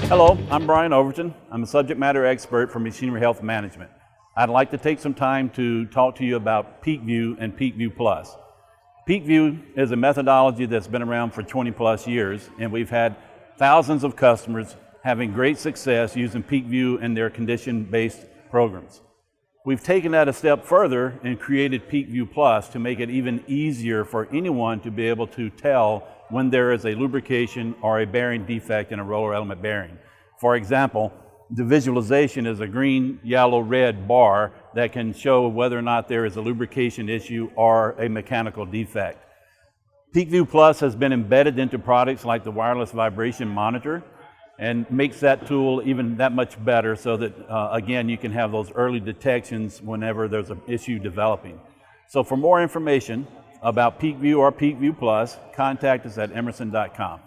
Hello, I'm Brian Overton. I'm a subject matter expert for machinery health management. I'd like to take some time to talk to you about PeakVue and PeakVue Plus. PeakVue is a methodology that's been around for 20 plus years, and we've had thousands of customers having great success using PeakVue in their condition-based programs. We've taken that a step further and created PeakVue Plus to make it even easier for anyone to be able to tell when there is a lubrication or a bearing defect in a roller element bearing. For example, the visualization is a green, yellow, red bar that can show whether or not there is a lubrication issue or a mechanical defect. PeakVue Plus has been embedded into products like the wireless vibration monitor and makes that tool even that much better so that, again, you can have those early detections whenever there's an issue developing. So for more information about PeakVue or PeakVue Plus, contact us at Emerson.com.